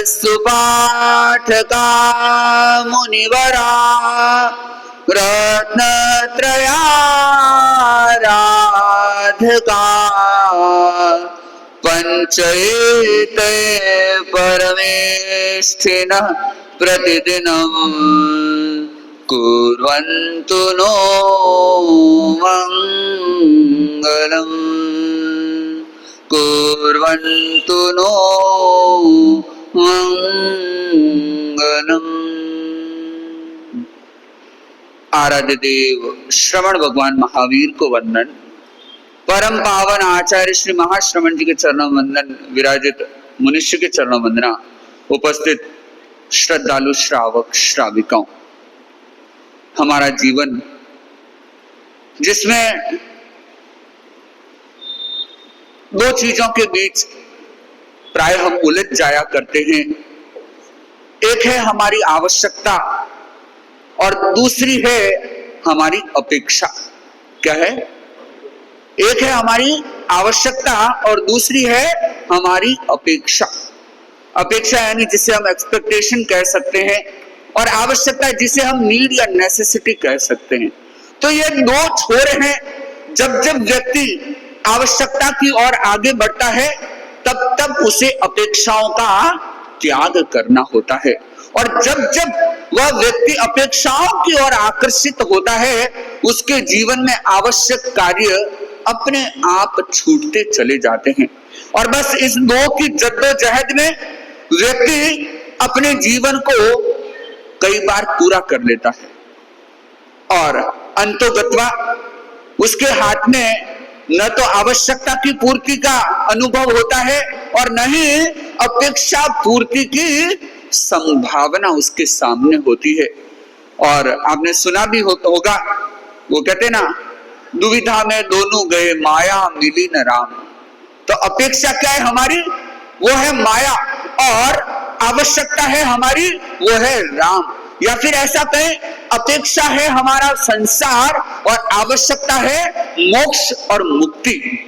सुपाठका मुनिवरा रत्नत्रयाराधका पंचैते परमेष्ठिनः प्रतिदिनं कुर्वन्तु नो मंगलम् कुर्वन्तु नो मंगलम्। आराध्य देव श्रवण भगवान महावीर को वंदन। परम पावन आचार्य श्री महाश्रवण जी के चरणों वंदन। विराजित मनुष्य के चरणों वंदना। उपस्थित श्रद्धालु श्रावक श्राविकाओं, हमारा जीवन जिसमें दो चीजों के बीच प्राय हम उलझ जाया करते हैं। एक है हमारी आवश्यकता और दूसरी है हमारी अपेक्षा। क्या है? एक है हमारी आवश्यकता और दूसरी है हमारी अपेक्षा। अपेक्षा यानी जिसे हम एक्सपेक्टेशन कह सकते हैं और आवश्यकता जिसे हम नीड या नेसेसिटी कह सकते हैं। तो ये दो छोर हैं। जब जब व्यक्ति आवश्यकता की ओर आगे बढ़ता है तब तब उसे अपेक्षाओं का त्याग करना होता है, और जब जब वह व्यक्ति अपेक्षाओं की ओर आकर्षित होता है उसके जीवन में आवश्यक कार्य अपने आप छूटते चले जाते हैं। और बस इस दो की जद्दोजहद में व्यक्ति अपने जीवन को कई बार पूरा कर लेता है और अंतोगत्वा उसके हाथ में न तो आवश्यकता की पूर्ति का अनुभव होता है और न ही अपेक्षा पूर्ति की संभावना उसके सामने होती है। और आपने सुना भी होगा, वो कहते ना, दुविधा में दोनों गए माया मिली न राम। तो अपेक्षा क्या है हमारी? वो है माया, और आवश्यकता है हमारी, वो है राम। या फिर ऐसा कहें, अपेक्षा है हमारा संसार और आवश्यकता है मोक्ष और मुक्ति।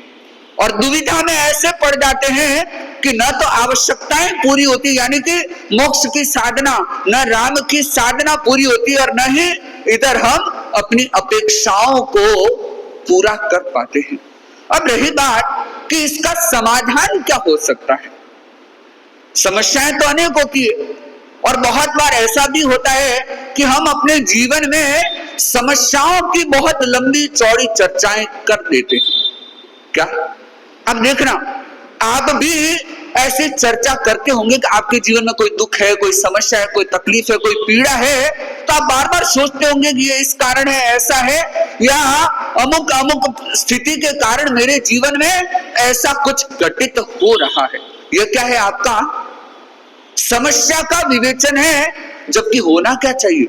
और दुविधा में ऐसे पड़ जाते हैं कि न तो आवश्यकताएं पूरी होती यानी कि मोक्ष की साधना, न राम की साधना पूरी होती और न ही इधर हम अपनी अपेक्षाओं को पूरा कर पाते हैं। अब रही बात कि इसका समाधान क्या हो सकता है। समस्याएं तो अनेकों की, और बहुत बार ऐसा भी होता है कि हम अपने जीवन में समस्याओं की बहुत लंबी चौड़ी चर्चाएं कर देते हैं। क्या? अब देखना, आप भी ऐसी चर्चा करते होंगे कि आपके जीवन में कोई दुख है, कोई समस्या है, कोई तकलीफ है, कोई पीड़ा है, तो आप बार बार सोचते होंगे कि ये इस कारण है, ऐसा है, या अमुक अमुक स्थिति के कारण मेरे जीवन में ऐसा कुछ घटित हो रहा है। यह क्या है? आपका समस्या का विवेचन है, जबकि होना क्या चाहिए?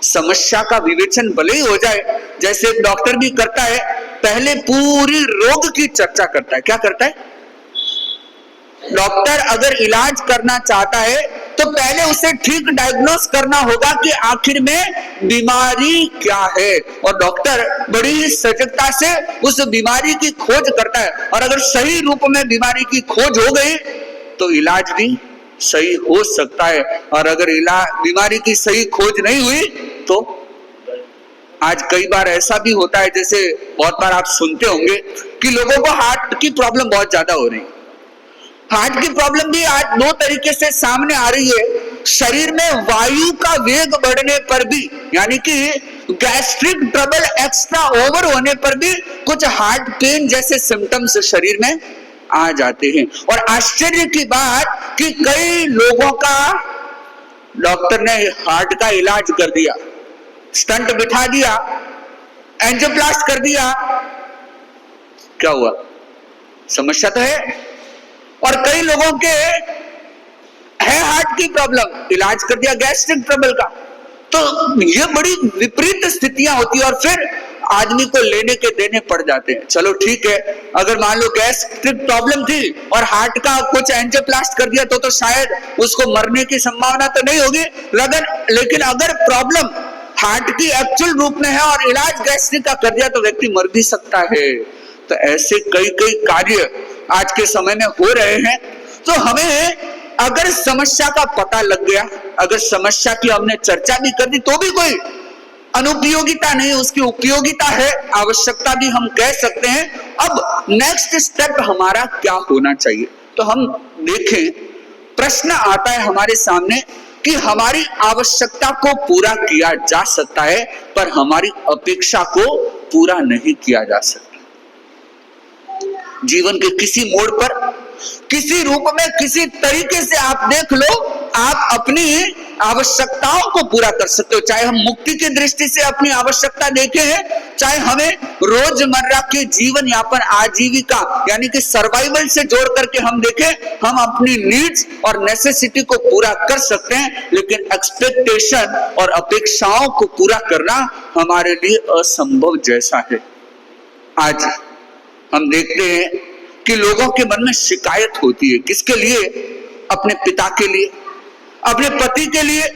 समस्या का विवेचन भले ही हो जाए, जैसे एक डॉक्टर भी करता है, पहले पूरी रोग की चर्चा करता है। क्या करता है? डॉक्टर अगर इलाज करना चाहता है तो पहले उसे ठीक डायग्नोस करना होगा कि आखिर में बीमारी क्या है, और डॉक्टर बड़ी ही सजगता से उस बीमारी की खोज करता है। और अगर सही रूप में बीमारी की खोज हो गई तो इलाज भी सही हो सकता है, और अगर बीमारी की सही खोज नहीं हुई तो आज कई बार ऐसा भी होता है, जैसे बहुत बार आप सुनते होंगे कि लोगों को हार्ट की प्रॉब्लम बहुत ज्यादा हो रही है। हार्ट की प्रॉब्लम भी आज दो तरीके से सामने आ रही है। शरीर में वायु का वेग बढ़ने पर भी, यानी कि गैस्ट्रिक ट्रबल एक्स्ट्रा ओवर होने पर भी कुछ हार्ट पेन जैसे सिम्टम्स शरीर में आ जाते हैं। और आश्चर्य की बात कि कई लोगों का डॉक्टर ने हार्ट का इलाज कर दिया, स्टंट बिठा दिया, एंजियोप्लास्ट कर दिया, क्या हुआ? समस्या तो है। और कई लोगों के है हार्ट की प्रॉब्लम, इलाज कर दिया गैस्ट्रिक ट्रबल का। तो ये बड़ी विपरीत स्थितियां होती है और फिर आदमी को लेने के देने पड़ जाते हैं। चलो ठीक है, अगर मान लो गैस्ट्रिक प्रॉब्लम थी और हार्ट का कुछ एंजियोप्लास्ट कर दिया तो शायद उसको मरने की संभावना तो नहीं होगी, लेकिन अगर प्रॉब्लम हार्ट की एक्चुअल रूप में है और इलाज गैस्ट्रिक का कर दिया तो व्यक्ति मर भी सकता है। तो ऐसे कई कई कार्य आज के समय में हो रहे हैं। तो हमें अगर समस्या का पता लग गया, अगर समस्या की हमने चर्चा भी कर दी तो भी कोई अनुपयोगिता नहीं, उसकी उपयोगिता है, आवश्यकता भी हम कह सकते हैं। अब नेक्स्ट स्टेप हमारा क्या होना चाहिए, तो हम देखें, प्रश्न आता है हमारे सामने कि हमारी आवश्यकता को पूरा किया जा सकता है पर हमारी अपेक्षा को पूरा नहीं किया जा सकता। जीवन के किसी मोड़ पर, किसी रूप में, किसी तरीके से आप देख लो, आप अपनी आवश्यकताओं को पूरा कर सकते हो। चाहे हम मुक्ति की दृष्टि से अपनी आवश्यकता देखें, चाहे हमें रोजमर्रा के जीवन यापन, आजीविका यानी कि सर्वाइवल से जोड़ करके हम देखें, हम अपनी नीड्स और नेसेसिटी को पूरा कर सकते हैं, लेकिन एक्सपेक्टेशन और अपेक्षाओं को पूरा करना हमारे लिए असंभव जैसा है। आज हम देखते हैं कि लोगों के मन में शिकायत होती है, किसके लिए? अपने पिता के लिए, अपने पति के लिए,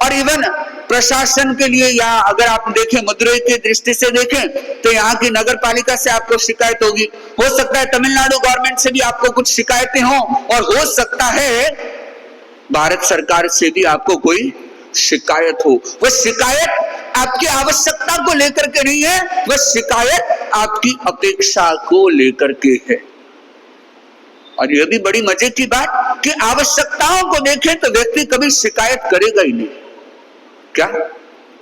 और इवन प्रशासन के लिए, या अगर आप देखें मदुरई की दृष्टि से देखें तो यहाँ की नगर पालिका से आपको शिकायत होगी, हो सकता है तमिलनाडु गवर्नमेंट से भी आपको कुछ शिकायतें हों, और हो सकता है भारत सरकार से भी आपको कोई शिकायत हो। वह शिकायत आपकी आवश्यकता को लेकर के नहीं है, वह शिकायत आपकी अपेक्षा को लेकर के है। और यह भी बड़ी मजे की बात कि आवश्यकताओं को देखें तो व्यक्ति कभी शिकायत करेगा ही नहीं। क्या?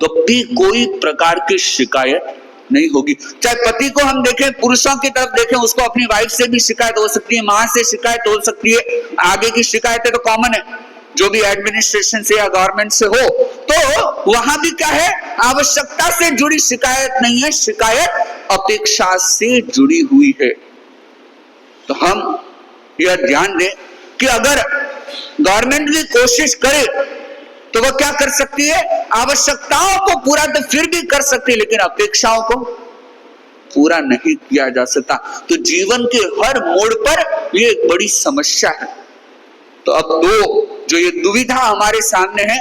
कभी कोई प्रकार की शिकायत नहीं होगी। चाहे पति को हम देखें, पुरुषों की तरफ देखें, उसको अपनी वाइफ से भी शिकायत हो सकती है, मां से शिकायत हो सकती है, आगे की शिकायतें तो कॉमन है, जो भी एडमिनिस्ट्रेशन से या गवर्नमेंट से हो, तो वहां भी क्या है? आवश्यकता से जुड़ी शिकायत नहीं है, शिकायत अपेक्षा से जुड़ी हुई है। तो हम यह ध्यान दें कि अगर गवर्नमेंट भी कोशिश करे तो वह क्या कर सकती है? आवश्यकताओं को पूरा तो फिर भी कर सकती है, लेकिन अपेक्षाओं को पूरा नहीं किया जा सकता। तो जीवन के हर मोड़ पर यह एक बड़ी समस्या है। तो अब जो ये दुविधा हमारे सामने है,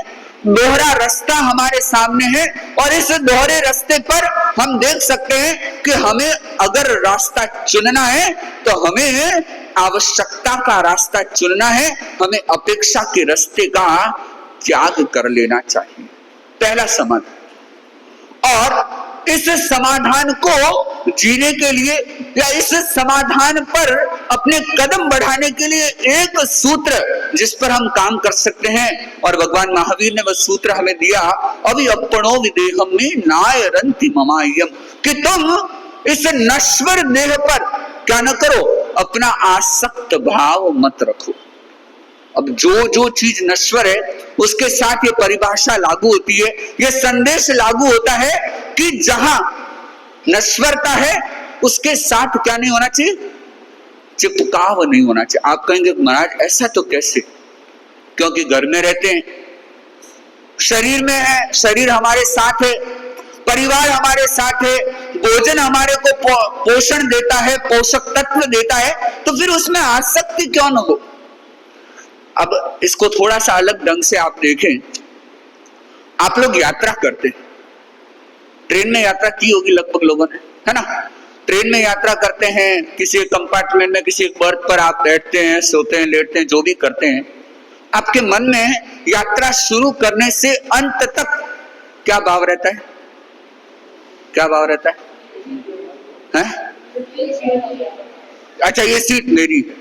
दोहरा रास्ता हमारे सामने है, और इस दोहरे रास्ते पर हम देख सकते हैं कि हमें अगर रास्ता चुनना है तो हमें आवश्यकता का रास्ता चुनना है, हमें अपेक्षा के रास्ते का त्याग कर लेना चाहिए। पहला समाधान, और इस समाधान को जीने के लिए या इस समाधान पर अपने कदम बढ़ाने के लिए एक सूत्र जिस पर हम काम कर सकते हैं, और भगवान महावीर ने वह सूत्र हमें दिया, अविअप्पणो विदेहम में नायरन्ति ममायम, कि तुम इस नश्वर देह पर क्या न करो, अपना आसक्त भाव मत रखो। अब जो चीज नश्वर है उसके साथ ये परिभाषा लागू होती है, ये संदेश लागू होता है कि जहां नश्वरता है उसके साथ क्या नहीं होना चाहिए? चिपकाव नहीं होना चाहिए। आप कहेंगे महाराज ऐसा तो कैसे? क्योंकि घर में रहते हैं, शरीर में है, शरीर हमारे साथ है, परिवार हमारे साथ है, भोजन हमारे को पोषण देता है, पोषक तत्व देता है, तो फिर उसमें आसक्ति क्यों न हो? अब इसको थोड़ा सा अलग ढंग से आप देखें, आप लोग यात्रा करते हैं, ट्रेन में यात्रा की होगी लगभग लोगों ने, है ना? ट्रेन में यात्रा करते हैं, किसी कंपार्टमेंट में किसी बर्थ पर आप बैठते हैं, सोते हैं, लेटते हैं, जो भी करते हैं, आपके मन में यात्रा शुरू करने से अंत तक क्या भाव रहता है? क्या भाव रहता है? अच्छा ये सीट मेरी है,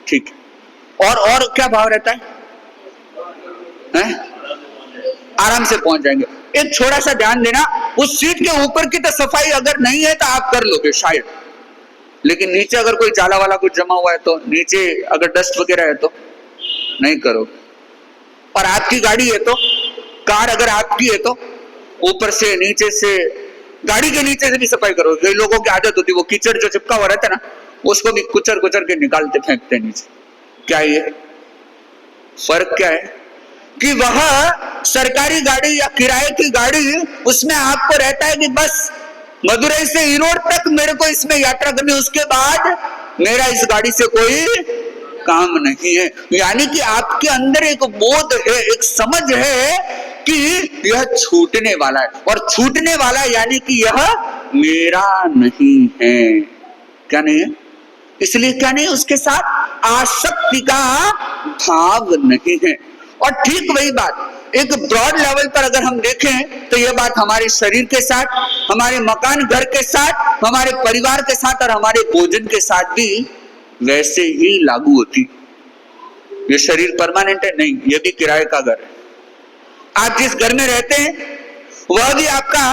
ठीक है। और क्या भाव रहता है? आराम से पहुंच जाएंगे। एक छोटा सा ध्यान देना, उस सीट के ऊपर की तो सफाई अगर नहीं है तो आप कर लोगे शायद, लेकिन नीचे अगर कोई जाला वाला कुछ जमा हुआ है तो, नीचे अगर डस्ट वगैरह है तो नहीं करोगे। और आपकी गाड़ी है तो, कार अगर आपकी है तो ऊपर से नीचे से, गाड़ी के नीचे से भी सफाई करोगे। कई लोगों की आदत होती है वो कीचड़ जो चिपका हुआ रहता है ना, उसको भी कुचर कुचर के निकालते फेंकते हैं नीचे। क्या ये फर्क क्या है कि वह सरकारी गाड़ी या किराए की गाड़ी, उसमें आपको रहता है कि बस मदुरई से ईरोड तक मेरे को इसमें यात्रा करनी, उसके बाद मेरा इस गाड़ी से कोई काम नहीं है। यानी कि आपके अंदर एक बोध है, एक समझ है कि यह छूटने वाला है, और छूटने वाला यानी कि यह मेरा नहीं है। क्या नहीं है? इसलिए क्या नहीं, उसके साथ आसक्ति का भाव नहीं है। और ठीक वही बात एक ब्रॉड लेवल पर अगर हम देखें तो यह बात हमारे शरीर के साथ, हमारे मकान घर के साथ, हमारे परिवार के साथ और हमारे भोजन के साथ भी वैसे ही लागू होती। ये शरीर परमानेंट है नहीं, ये भी किराए का घर है। आप जिस घर में रहते हैं वह भी आपका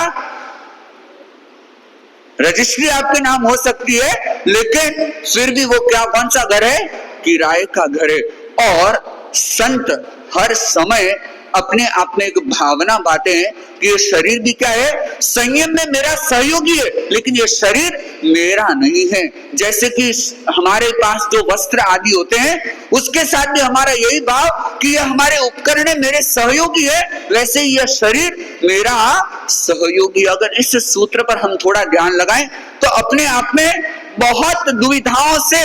रजिस्ट्री आपके नाम हो सकती है, लेकिन फिर भी वो क्या, कौन सा घर है? किराए का घर है। और संत हर समय अपने आप में एक भावना बातें हैं कि ये शरीर भी क्या है? संयम में मेरा सहयोगी है, लेकिन ये शरीर मेरा नहीं है। जैसे कि हमारे पास जो वस्त्र आदि होते हैं उसके साथ भी हमारा यही भाव कि ये हमारे उपकरण है, मेरे सहयोगी है, वैसे ही यह शरीर मेरा सहयोगी। अगर इस सूत्र पर हम थोड़ा ध्यान लगाएं तो अपने आप में बहुत दुविधाओं से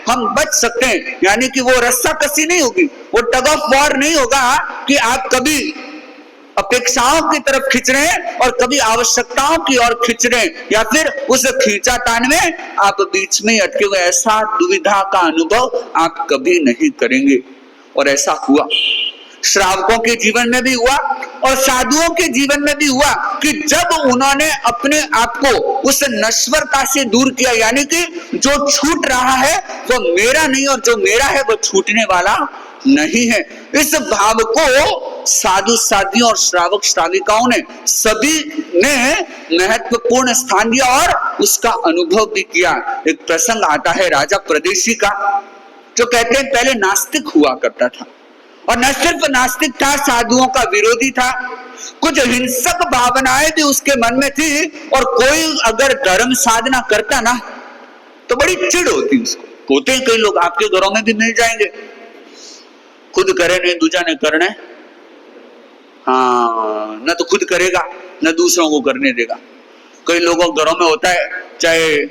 हम बच सकते हैं। यानी कि वो रस्साकसी नहीं होगी, वो टग ऑफ वॉर नहीं होगा कि आप कभी अपेक्षाओं की तरफ खींच रहे हैं और कभी आवश्यकताओं की ओर खींच रहे हैं, या फिर उस खींचातान में आप बीच में अटके हुए। ऐसा दुविधा का अनुभव आप कभी नहीं करेंगे। और ऐसा हुआ, श्रावकों के जीवन में भी हुआ और साधुओं के जीवन में भी हुआ कि जब उन्होंने अपने आप को उस नश्वरता से दूर किया, यानी कि जो छूट रहा है वो मेरा नहीं और जो मेरा है वो छूटने वाला नहीं है, इस भाव को साधु साधियों और श्रावक श्राविकाओं ने सभी ने महत्वपूर्ण स्थान दिया और उसका अनुभव भी किया। एक प्रसंग आता है राजा प्रदेशी का, जो कहते हैं पहले नास्तिक हुआ करता था और न सिर्फ नास्तिक था, साधुओं का विरोधी था। कुछ हिंसक भावनाएं भी उसके मन में थी और कोई अगर धर्म साधना करता ना तो बड़ी चिढ़ होती उसको। होते हैं कई लोग, आपके घरों में भी मिल जाएंगे, खुद करे नहीं दूजा ने करने, हाँ, न तो खुद करेगा न दूसरों को करने देगा। कई लोगों के घरों में होता है, चाहे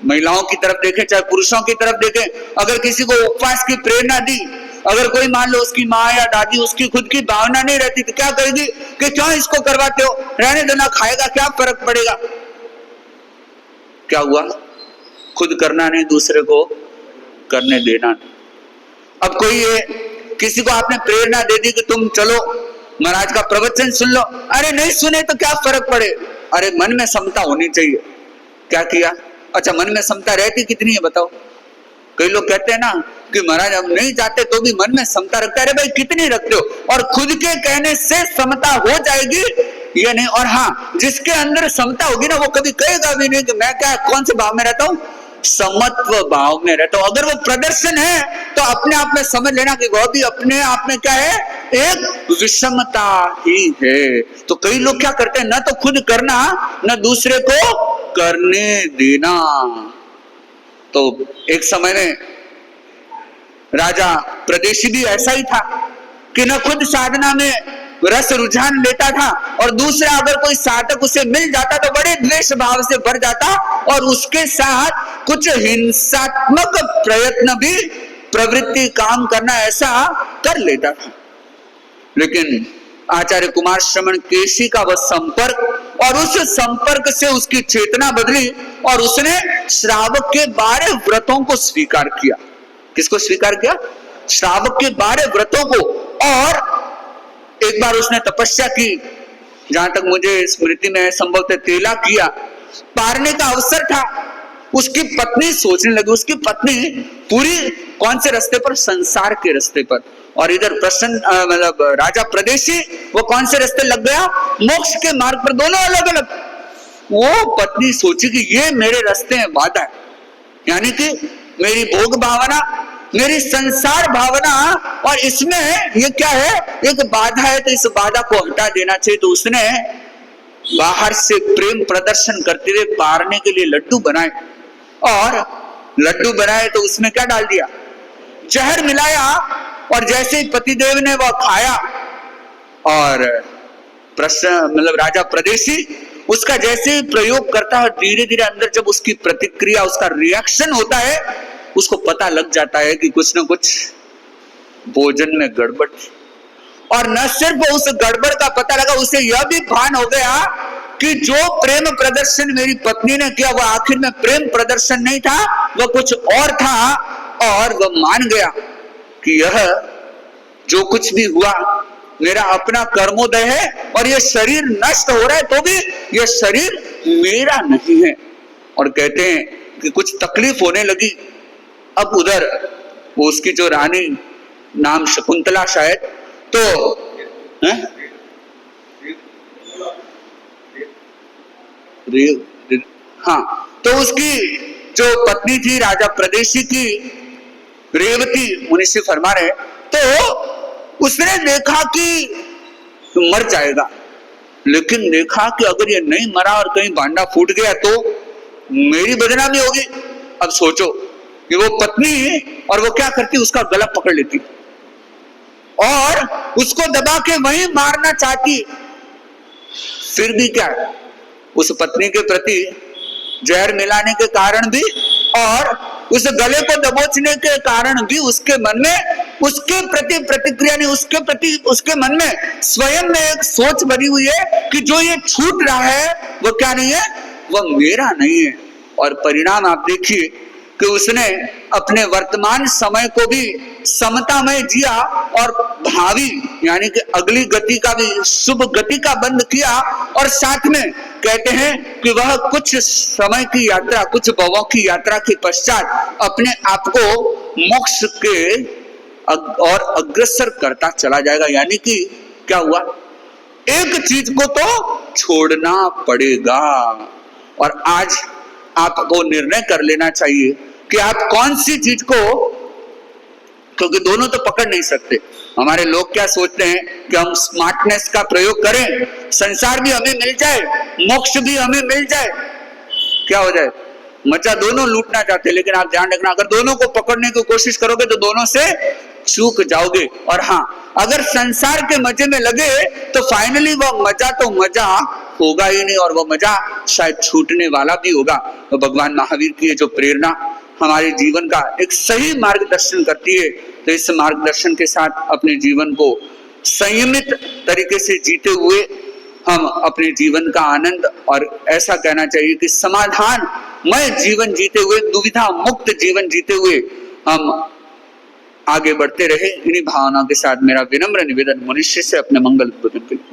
महिलाओं की तरफ देखें चाहे पुरुषों की तरफ देखें, अगर किसी को उपवास की प्रेरणा दी, अगर कोई मान लो उसकी माँ या दादी, उसकी खुद की भावना नहीं रहती तो क्या कहेगी कि क्यों इसको करवाते हो, रहने देना, खाएगा क्या फर्क पड़ेगा। क्या हुआ? खुद करना नहीं, दूसरे को करने देना नहीं। अब कोई ये किसी को आपने प्रेरणा दे दी कि तुम चलो महाराज का प्रवचन सुन लो, अरे नहीं सुने तो क्या फर्क पड़े, अरे मन में समता होनी चाहिए। क्या किया? अच्छा, मन में समता रहती कितनी है बताओ? कई लोग कहते हैं ना कि महाराज हम नहीं जाते तो भी मन में समता रखते, अरे भाई कितनी रखते हो? और खुद के कहने से समता हो जाएगी ये नहीं। और हाँ, जिसके अंदर समता होगी ना वो कभी कहेगा भी नहीं कि मैं क्या कौन से भाव में रहता हूँ, समत्व भाव में रहता हूं। अगर वो प्रदर्शन है तो अपने आप में समझ लेना कि वह भी अपने आप में क्या है, एक विषमता ही है। तो कई लोग क्या करते हैं, न तो खुद करना न दूसरे को करने देना। तो एक समय में राजा प्रदेशी भी ऐसा ही था कि न खुद साधना में रस रुझान लेता था और दूसरा अगर कोई साधक उसे मिल जाता तो बड़े द्वेष भाव से भर जाता और उसके साथ कुछ हिंसात्मक प्रयत्न भी, प्रवृत्ति, काम करना ऐसा कर लेता था। लेकिन आचार्य कुमार श्रवण केशी का वह संपर्क और उस संपर्क से उसकी चेतना बदली और उसने श्रावक के 12 व्रतों को स्वीकार किया। किसको स्वीकार किया? श्रावक के 12 व्रतों को। और एक बार उसने तपस्या की, जहां तक मुझे स्मृति में संभवतः तेला किया, पारने का अवसर था। उसकी पत्नी सोचने लगी, उसकी पत्नी पूरी कौन से रास्ते पर? संसार के रास्ते पर। और इधर प्रसन्न मतलब राजा प्रदेशी वो कौन से रास्ते लग गया? मोक्ष के मार्ग पर, दोनों अलग अलग। वो पत्नी सोची कि ये मेरे रास्ते में बाधा है, यानी कि मेरी भोग भावना, मेरी संसार भावना, और इसमें ये क्या है, एक बाधा है, तो इस बाधा को हटा देना चाहिए। तो उसने बाहर से प्रेम प्रदर्शन करते हुए पारने के लिए लड्डू बनाए, और लड्डू बनाए तो उसमें क्या डाल दिया? जहर मिलाया। और जैसे ही पतिदेव ने वह खाया और मतलब राजा प्रदेशी उसका जैसे ही प्रयोग करता है, धीरे धीरे अंदर जब उसकी प्रतिक्रिया, उसका रिएक्शन होता है, उसको पता लग जाता है कि कुछ न कुछ भोजन में गड़बड़। और न सिर्फ उस गड़बड़ का पता लगा, उसे यह भी भान हो गया कि जो प्रेम प्रदर्शन मेरी पत्नी ने किया वह आखिर में प्रेम प्रदर्शन नहीं था, वह कुछ और था, और वह मान गया कि यह जो कुछ भी हुआ मेरा अपना कर्मोदय है, और यह शरीर नष्ट हो रहा है तो भी यह शरीर मेरा नहीं है। और कहते हैं कि कुछ तकलीफ होने लगी। अब उधर वो उसकी जो रानी, नाम शकुंतला शायद, तो हाँ, तो उसकी जो पत्नी थी राजा प्रदेशी की, रेवती, मुनिषी फरमा रहे, तो उसने देखा कि मर जाएगा, लेकिन देखा कि अगर ये नहीं मरा और कहीं भांडा फूट गया तो मेरी बदनामी होगी। अब सोचो कि वो पत्नी, और वो क्या करती, उसका गला पकड़ लेती और उसको दबा के वहीं मारना चाहती। फिर भी क्या, उस पत्नी के प्रति जहर मिलाने के कारण भी और उस गले को दबोचने के कारण भी उसके मन में उसके प्रति प्रतिक्रिया नहीं, उसके प्रति उसके मन में स्वयं में एक सोच बनी हुई है कि जो ये छूट रहा है वो क्या नहीं है, वह मेरा नहीं है। और परिणाम आप देखिए कि उसने अपने वर्तमान समय को भी समता में जिया और भावी यानी कि अगली गति का भी, शुभ गति का बंद किया। और साथ में कहते हैं कि वह कुछ समय की यात्रा, कुछ भवों की यात्रा के पश्चात अपने आप को मोक्ष के और अग्रसर करता चला जाएगा। यानी कि क्या हुआ, एक चीज को तो छोड़ना पड़ेगा। और आज आपको निर्णय कर लेना चाहिए कि आप कौन सी चीज को, क्योंकि दोनों तो पकड़ नहीं सकते। हमारे लोग क्या सोचते हैं कि हम स्मार्टनेस का प्रयोग करें, संसार भी हमें मिल जाए, मोक्ष भी हमें मिल जाए, क्या हो जाए, मजा दोनों लूटना चाहते हैं। लेकिन आप ध्यान रखना, अगर दोनों को पकड़ने की कोशिश करोगे तो दोनों से चूक जाओगे। और हाँ, अगर संसार के मजे में लगे तो फाइनली वह मजा तो मजा होगा ही नहीं, और वह मजा शायद छूटने वाला भी होगा। तो भगवान महावीर की ये जो प्रेरणा हमारे जीवन का एक सही मार्गदर्शन करती है, तो इस मार्गदर्शन के साथ अपने जीवन को संयमित तरीके से जीते हुए हम अपने जीवन का आनंद, और ऐसा कहना चाहिए कि समाधानमय जीवन जीते हुए, दुविधा मुक्त जीवन जीते हुए हम आगे बढ़ते रहे। इन्हीं भावना के साथ मेरा विनम्र निवेदन मनुष्य से अपने मंगल उद्बोधन के लिए।